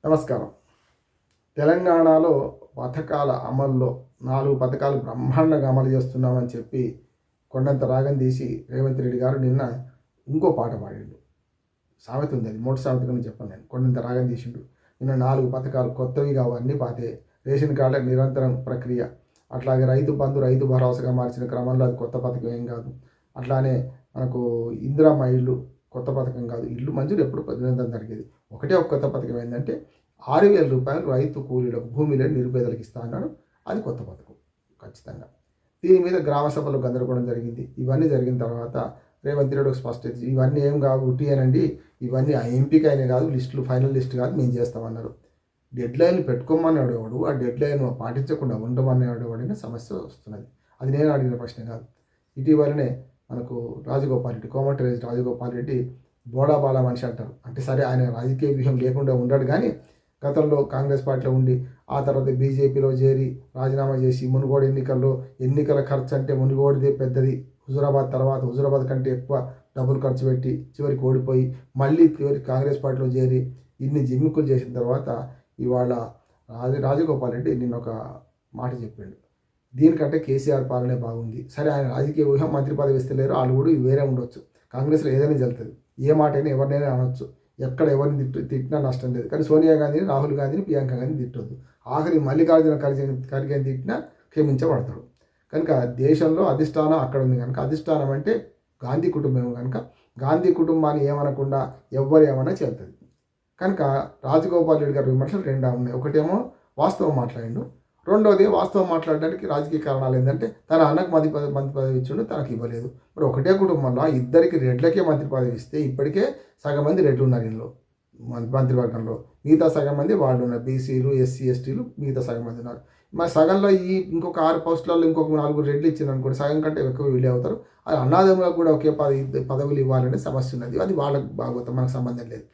నమస్కారం. తెలంగాణలో పథకాల అమల్లో 4 పథకాలు బ్రహ్మాండంగా అమలు చేస్తున్నామని చెప్పి కొండంత రాగం తీసి రేవంత్ రెడ్డి గారు నిన్న ఇంకో పాట పాడిండు. సామెత ఉంది, అది మూట సామెత గురించి చెప్పను నేను. కొండంత రాగం తీసిండు. నిన్న 4 పథకాలు కొత్తవి కావన్నీ పాతే. రేషన్ కార్డుల నిరంతరం ప్రక్రియ, అట్లాగే రైతు బంధు రైతు భరోసాగా మార్చిన క్రమంలో అది కొత్త పథకం ఏం కాదు. అట్లానే మనకు ఇందిరమ్మ ఇల్లు కొత్త పథకం కాదు, ఇల్లు మంజూరు ఎప్పుడు నిరంతరం జరిగేది. ఒకటే ఒక కొత్త పథకం ఏంటంటే 6,000 రూపాయలు రైతు కూలీలకు భూమి లేని నిరుపేదలకు ఇస్తా అన్నాడు. అది కొత్త పథకం ఖచ్చితంగా. దీని మీద గ్రామ సభలో గందరగోళం జరిగింది. ఇవన్నీ జరిగిన తర్వాత రేవంత్ రెడ్డి స్పష్టత, ఇవన్నీ ఏం కావు ఉట్టియేనండి, ఇవన్నీ ఎంపిక అయినా కాదు, లిస్టులు ఫైనల్ లిస్ట్ కాదు, మేము చేస్తామన్నారు. డెడ్ లైన్ పెట్టుకోమన్నాడు ఎవడు, ఆ డెడ్ లైన్ పాటించకుండా ఉండమన్నాడు ఎవడైనా సమస్య వస్తున్నది. అది నేను అడిగిన ప్రశ్న కాదు. ఇటీవలనే మనకు రాజగోపాల్ రెడ్డి, కోమటిరెడ్డి రాజగోపాల్ రెడ్డి బోడాబాలా మనిషి అంటారు. అంటే సరే, ఆయన రాజకీయ వ్యూహం లేకుండా ఉన్నాడు, కానీ గతంలో కాంగ్రెస్ పార్టీలో ఉండి ఆ తర్వాత బీజేపీలో చేరి రాజీనామా చేసి మునుగోడు ఎన్నికల ఖర్చు అంటే మునుగోడిదే పెద్దది, హుజూరాబాద్ తర్వాత హుజూరాబాద్ కంటే ఎక్కువ డబ్బులు ఖర్చు పెట్టి చివరికి ఓడిపోయి మళ్ళీ చివరికి కాంగ్రెస్ పార్టీలో చేరి ఇన్ని జిమ్మికులు చేసిన తర్వాత ఇవాళ రాజగోపాల్ రెడ్డి నిన్న ఒక మాట చెప్పిండు. దీనికంటే కేసీఆర్ పాలనే బాగుంది. సరే, ఆయన రాజకీయ వ్యూహం మంత్రి పదవి ఇస్తలేరు, వాళ్ళు కూడా వేరే ఉండొచ్చు. కాంగ్రెస్లో ఏదైనా జరుగుతుంది, ఏ మాట అయినా ఎవరినైనా అనొచ్చు, ఎక్కడ ఎవరిని తిట్టినా నష్టం లేదు. కానీ సోనియా గాంధీని, రాహుల్ గాంధీని, ప్రియాంక గాంధీని తిట్టొద్దు. ఆఖరి మల్లికార్జున ఖర్గేని తిట్టినా క్షమించబడతాడు. కనుక దేశంలో అధిష్టానం అక్కడ ఉంది కనుక, అధిష్టానం అంటే గాంధీ కుటుంబం కనుక గాంధీ కుటుంబాన్ని ఏమనకుండా ఎవ్వరు ఏమన్నా చెల్తుంది. కనుక రాజగోపాల్ రెడ్డి గారి విమర్శలు రెండా ఉన్నాయి. ఒకటేమో వాస్తవం మాట్లాడిండు, రెండోది వాస్తవం మాట్లాడడానికి రాజకీయ కారణాలు ఏంటంటే తన అన్నకు మంత్రి పదవి ఇచ్చిండు, తనకు ఇవ్వలేదు. మరి ఒకటే కుటుంబంలో ఇద్దరికి రెడ్లకే మంత్రి పదవి ఇస్తే ఇప్పటికే సగం మంది రెడ్లు ఉన్నారు ఇందులో మంత్రివర్గంలో, మిగతా సగం మంది వాళ్ళు ఉన్నారు, బీసీలు, ఎస్సీ, ఎస్టీలు మిగతా సగం మంది ఉన్నారు. మరి సగంలో ఇంకొక 6 పోస్టులలో ఇంకొక 4 రెడ్లు ఇచ్చింది అనుకోండి, సగం కంటే ఎక్కువ వీళ్ళే అవుతారు. అది అన్నాదములకు కూడా ఒకే పదవులు ఇవ్వాలనే సమస్య ఉన్నది. అది వాళ్ళకి బాగోతాం, మనకు సంబంధం లేదు.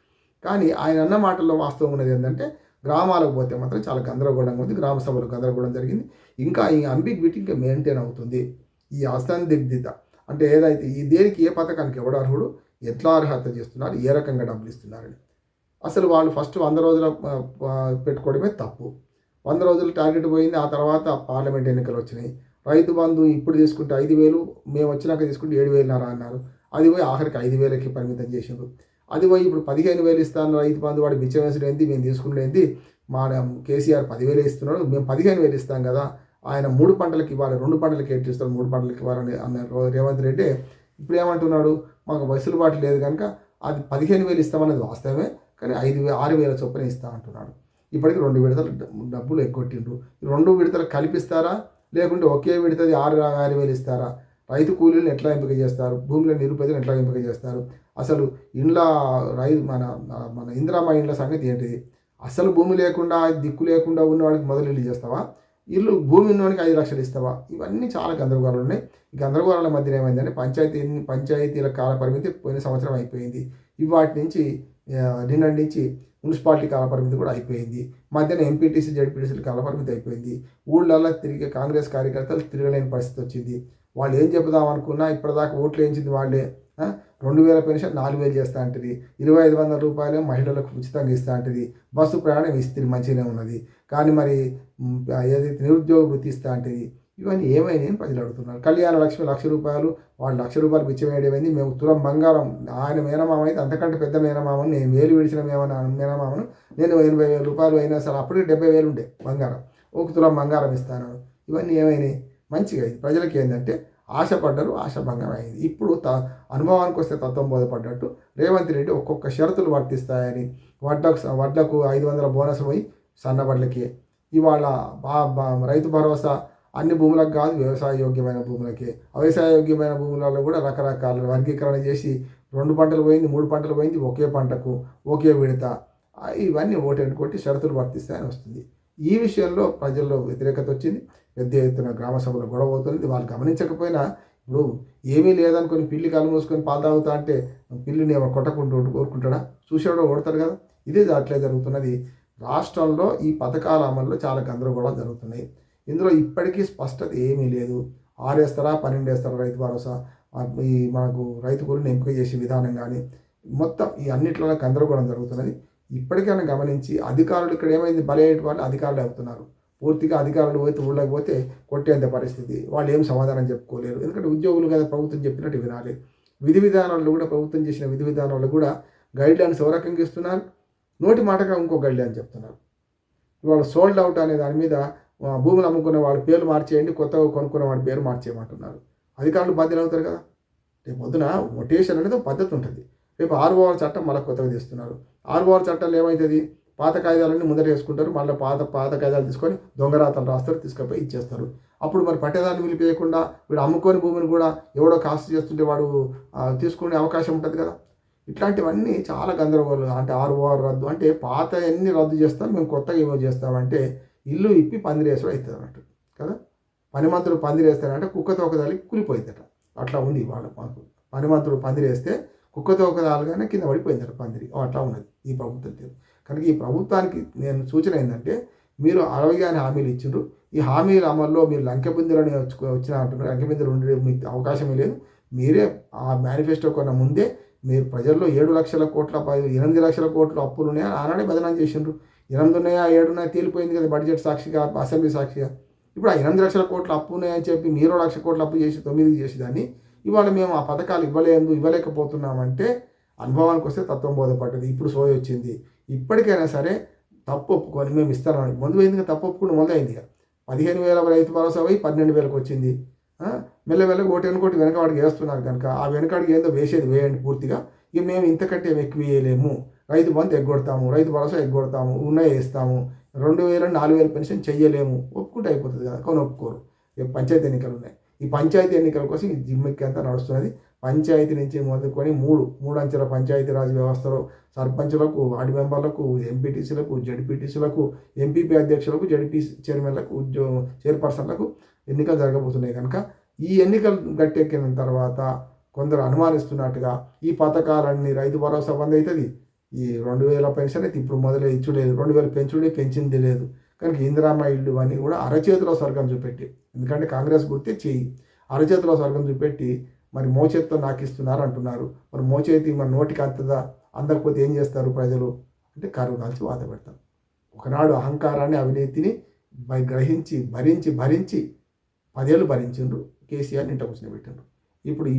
కానీ ఆయన అన్న మాటల్లో వాస్తవం ఉన్నది ఏంటంటే, గ్రామాలకు పోతే మాత్రం చాలా గందరగోళంగా ఉంది. గ్రామ సభలో గందరగోళం జరిగింది. ఇంకా ఈ అంబిగ్విటీ ఇంకా మెయింటైన్ అవుతుంది. ఈ అసందిగ్ధత అంటే ఏదైతే దేనికి ఏ పథకానికి ఎవడు అర్హుడు, ఎట్లా అర్హత చేస్తున్నారు, ఏ రకంగా డబ్బులు ఇస్తున్నారని అసలు వాళ్ళు ఫస్ట్ 100 రోజుల పెట్టుకోవడమే తప్పు. 100 రోజులు టార్గెట్ పోయింది. ఆ తర్వాత పార్లమెంట్ ఎన్నికలు వచ్చినాయి. రైతు బంధు ఇప్పుడు తీసుకుంటే 5,000, మేము వచ్చినాక తీసుకుంటే 7,500 అన్నారు. అది పోయి ఆఖరికి 5,000కి పరిమితం చేసిండ్రు. అది పోయి ఇప్పుడు 15,000 ఇస్తాను రైతు బంధు, వాడు బిచ్చం వేసుడు ఏంటి, మేము తీసుకునేది మా కేసీఆర్ 10,000 ఇస్తున్నాడు, మేము 15,000 ఇస్తాం కదా, ఆయన 3 పంటలకు ఇవ్వాలి, 2 పంటలకి ఏం చేస్తాడు, 3 పంటలకు ఇవ్వాలని అన్నారు రేవంత్ రెడ్డి. ఇప్పుడు ఏమంటున్నాడు, మాకు వెసులుబాటు లేదు కనుక అది 15,000 ఇస్తామన్నది వాస్తవమే, కానీ 6,000 చొప్పున ఇస్తా అంటున్నాడు. ఇప్పటికి 2 విడతలు డబ్బులు ఎగ్గొట్టిండ్రు. 2 విడతలు కలిపిస్తారా, లేకుంటే ఒకే విడతది 6,000 ఇస్తారా? రైతు కూలీలను ఎట్లా ఎంపిక చేస్తారు, భూమిలో నిరుపేదలను ఎట్లా ఎంపిక చేస్తారు, అసలు ఇండ్ల మన ఇందిరమ్మ ఇండ్ల సంగతి ఏంటిది? అసలు భూమి లేకుండా దిక్కు లేకుండా ఉన్నవాడికి మొదలు ఇల్లు చేస్తావా, ఇల్లు భూమి ఉన్నవాడికి 5 లక్షలు ఇస్తావా? ఇవన్నీ చాలా గందరగోళాలు ఉన్నాయి. ఈ గందరగోళాల మధ్యన ఏమైందంటే పంచాయతీల కాల పరిమితి పోయిన సంవత్సరం అయిపోయింది. వాటి నుంచి నిన్నటి నుంచి మున్సిపాలిటీ కాలపరిమితి కూడా అయిపోయింది. మధ్యన ఎంపీటీసీ, జడ్పీటీసీల కాలపరిమితి అయిపోయింది. ఊళ్ళల్లో తిరిగే కాంగ్రెస్ కార్యకర్తలు తిరగలేని పరిస్థితి వచ్చింది. వాళ్ళు ఏం చెబుదాం అనుకున్నా ఇప్పటిదాకా ఓట్లు వేయించింది వాళ్ళే. 2,000 పెన్షన్ 4,000 చేస్తా అంటది, 2,500 రూపాయలు మహిళలకు ఉచితంగా ఇస్తా అంటది, బస్సు ప్రయాణం ఇస్తుంది మంచిగానే ఉన్నది, కానీ మరి ఏదైతే నిరుద్యోగ వృత్తి ఇస్తా అంటది. ఇవన్నీ ఏమైనా ప్రజలు అడుగుతున్నారు. కళ్యాణ లక్ష్మి 1,00,000 రూపాయలు, వాళ్ళు 1,00,000 రూపాయలు బిచ్చమేయడమైంది. మేము తులం బంగారం, ఆయన మేనమామ అయితే అంతకంటే పెద్ద మేనమామను, నేను వేలు విడిచిన మేనమామను నేను 80,000 రూపాయలు అయినా సరే అప్పటికి 70,000 ఉండే బంగారం, 1 తులం బంగారం ఇస్తాను. ఇవన్నీ ఏమైనాయి? మంచిగా అయింది. ప్రజలకి ఏంటంటే ఆశపడ్డారు, ఆశాభంగం అయింది. ఇప్పుడు అనుభవానికి వస్తే తత్వం బోధపడ్డట్టు రేవంత్ రెడ్డి ఒక్కొక్క షరతులు వర్తిస్తాయని, వడ్లకు 500 బోనస్ పోయి సన్నబడ్లకి, ఇవాళ రైతు భరోసా అన్ని భూములకు కాదు, వ్యవసాయ యోగ్యమైన భూములకి, వ్యవసాయ యోగ్యమైన భూములలో కూడా రకరకాల వర్గీకరణ చేసి 2 పంటలు పోయింది, 3 పంటలు పోయింది, ఒకే పంటకు ఒకే విడత, ఇవన్నీ ఓటెను కొట్టి షరతులు వర్తిస్తాయని వస్తుంది. ఈ విషయంలో ప్రజల్లో వ్యతిరేకత వచ్చింది. పెద్ద ఎత్తున గ్రామ సభలో గొడవ అవుతుంది. వాళ్ళు గమనించకపోయినా ఇప్పుడు ఏమీ లేదనుకొని పిల్లి కళ్ళు మూసుకొని పాలు తాగుతా అంటే పిల్లిని ఏమో కొట్టకుండా ఊరుకుంటాడా? చూసేవాడు ఓడతాడు కదా. ఇదే అట్లే జరుగుతున్నది. రాష్ట్రంలో ఈ పథకాల అమల్లో చాలా గందరగోళాలు జరుగుతున్నాయి. ఇందులో ఇప్పటికీ స్పష్టత ఏమీ లేదు. 6 వేస్తారా, 12 వేస్తారా రైతు భరోసా, ఈ మనకు రైతు కూలీని ఎంపిక చేసే విధానం కానీ మొత్తం ఈ అన్నిట్లలో గందరగోళం జరుగుతున్నది. ఇప్పటికైనా గమనించి అధికారులు ఇక్కడ ఏమైంది బలయ్యే వాళ్ళు అధికారులు అవుతున్నారు. పూర్తిగా అధికారులు పోతే ఊళ్ళకి పోతే కొట్టేంత పరిస్థితి. వాళ్ళు ఏం సమాధానం చెప్పుకోలేరు. ఎందుకంటే ఉద్యోగులు కదా ప్రభుత్వం చెప్పినట్టు వినాలి. విధి విధానాలు కూడా ప్రభుత్వం చేసిన విధి విధానాలు కూడా గైడ్లైన్స్ ఓ రకంగా ఇస్తున్నారు. నోటి మాటగా ఇంకో గైడ్లైన్ చెప్తున్నారు. ఇవాళ సోల్డ్ అవుట్ అనే దాని మీద భూములు అమ్ముకునే వాళ్ళ పేర్లు మార్చేయండి, కొత్తగా కొనుక్కునే వాడి పేరు మార్చేయమంటున్నారు. అధికారులు బాధ్యులు అవుతారు కదా. రేపు పొద్దున మొటేషన్ అనేది ఒక పద్ధతి ఉంటుంది. రేపు 6వ చట్టం మళ్ళీ కొత్తగా తీస్తున్నారు. 6వ చట్టాలు ఏమవుతుంది, పాత కాయిదాలన్నీ ముందర వేసుకుంటారు. మళ్ళీ పాత కాయిదాలు తీసుకొని దొంగరాతలు రాస్తారు, తీసుకుపోయి ఇచ్చేస్తారు. అప్పుడు మరి పట్టేదాన్ని పిలిపేయకుండా వీడు అమ్ముకొని భూమిని కూడా ఎవడో కాస్ట్ చేస్తుంటే వాడు తీసుకునే అవకాశం ఉంటుంది కదా. ఇట్లాంటివన్నీ చాలా గందరగోళం. అంటే 6వ రద్దు అంటే పాత అన్ని రద్దు చేస్తాం, మేము కొత్తగా ఏమో చేస్తామంటే ఇల్లు ఇప్పి పందిరేసుడు అవుతుంది అన్నట్టు కదా. పనిమంతుడు పందిరేస్తారంటే కుక్కతో ఒకదాలి కూలిపోయిందట. అట్లా ఉంది వాళ్ళ మాకు. పనిమంతుడు పందిరేస్తే కుక్కతో ఒకదాలుగానే కింద పడిపోయిందట పందిరి. అట్లా ఉన్నది ఈ ప్రభుత్వం తీరు. కనుక ఈ ప్రభుత్వానికి నేను సూచన ఏంటంటే, మీరు 60 హామీలు ఇచ్చిండ్రు. ఈ హామీల అమల్లో మీరు లంకెబిందులని వచ్చిన అంటున్నారు. లంకెబిందులు ఉండే మీకు అవకాశమే లేదు. మీరే ఆ మేనిఫెస్టో కొన్న ముందే మీరు ప్రజల్లో 7 లక్షల కోట్ల 8 లక్షల కోట్ల అప్పులు ఉన్నాయని ఆనాడే బదనాం చేసిండ్రు. 8 ఉన్నాయా 7 ఉన్నాయా తేలిపోయింది కదా బడ్జెట్ సాక్షిగా, అసెంబ్లీ సాక్షిగా. ఇప్పుడు ఆ 8 లక్షల కోట్ల అప్పు ఉన్నాయని చెప్పి మీరు 1 లక్ష కోట్ల అప్పు చేసి 9 చేసేదాన్ని ఇవాళ మేము ఆ పథకాలు ఇవ్వలేకపోతున్నామంటే అనుభవానికి వస్తే తత్వం బోధపడ్డది. ఇప్పుడు సోయి వచ్చింది. ఇప్పటికైనా సరే తప్పు ఒప్పుకొని మేము ఇస్తామని ముందు ఎందుకు తప్పు ఒప్పుకుని మొదలైంది. 15,000 రైతు భరోసా పోయి 12,000కి వచ్చింది. మెల్లమెల్లగా ఒకటి వెనకవాడికి వేస్తున్నారు కనుక ఆ వెనకాడికి ఏందో వేయండి పూర్తిగా. ఇక మేము ఇంతకంటే ఎక్కువ వేయలేము, రైతు బంధు ఎగ్గొడతాము, రైతు భరోసా ఎగ్గొడతాము, ఉన్నాయి వేస్తాము, 2,000 4,000 పెన్షన్ చెయ్యలేము ఒప్పుకుంటే అయిపోతుంది కదా. కానీ ఒప్పుకోరు. ఇక పంచాయతీ ఎన్నికలు ఉన్నాయి. ఈ పంచాయతీ ఎన్నికల కోసం ఈ జిమ్మిక్కి అంతా నడుస్తున్నది. పంచాయతీ నుంచి మొదలుకొని మూడు అంచెల పంచాయతీరాజ్ వ్యవస్థలో సర్పంచులకు, వార్డు మెంబర్లకు, ఎంపీటీసీలకు, జడ్పీటీసీలకు, ఎంపీపీ అధ్యక్షులకు, జడ్పీ చైర్మన్లకు, చైర్పర్సన్లకు ఎన్నికలు జరగబోతున్నాయి కనుక ఈ ఎన్నికలు గట్టెక్కిన తర్వాత కొందరు అనుమానిస్తున్నట్టుగా ఈ పథకాలన్నీ రైతు భరోసా బంద్ అవుతుంది, ఈ 2,000 పెన్షన్ అయితే ఇప్పుడు మొదలై ఇచ్చులేదు, 2,000 పెంచింది లేదు కనుక ఇందిరామ్మ ఇల్లు అని కూడా అరచేతిలో స్వర్గం చూపెట్టి, ఎందుకంటే కాంగ్రెస్ గుర్తే చేయి, అరచేతిలో స్వర్గం చూపెట్టి మరి మోచేతితో నాకు ఇస్తున్నారు అంటున్నారు. మరి మోచేతి మరి నోటికి అందకపోతే ఏం చేస్తారు ప్రజలు అంటే కరువు కాల్చి వాత పెడతారు. ఒకనాడు అహంకారాన్ని అవినీతిని గ్రహించి భరించి 10 ఏళ్ళు భరించిండ్రు. కేసీఆర్ని ఇంట కూర్చొని పెట్టిండ్రు.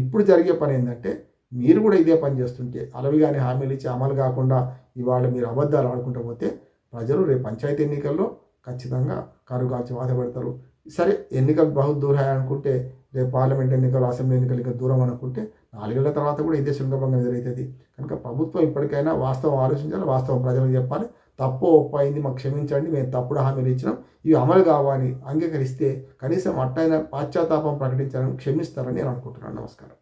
ఇప్పుడు జరిగే పని ఏంటంటే మీరు కూడా ఇదే పని చేస్తుంటే అలవిగానే హామీలు ఇచ్చి అమలు కాకుండా ఇవాళ మీరు అబద్ధాలు ఆడుకుంటూ పోతే ప్రజలు రేపు పంచాయతీ ఎన్నికల్లో ఖచ్చితంగా కరువు కాల్చి వాత పెడతారు. సరే ఎన్నికలు బహు దూరం అనుకుంటే రేపు పార్లమెంట్ ఎన్నికలు, అసెంబ్లీ ఎన్నికలు ఇంకా దూరం అనుకుంటే 4 ఏళ్ల తర్వాత కూడా ఇదే శృంగభంగం ఎదురవుతుంది. కనుక ప్రభుత్వం ఇప్పటికైనా వాస్తవం ఆలోచించాలి, వాస్తవం ప్రజలకు చెప్పాలి. తప్పు ఒప్పైంది మాకు క్షమించండి, మేము తప్పుడు హామీలు ఇచ్చినాం, ఇవి అమలు కావాలి అంగీకరిస్తే కనీసం అట్టైన పాశ్చాత్తాపం ప్రకటించాలని క్షమిస్తారని నేను అనుకుంటున్నాను. నమస్కారం.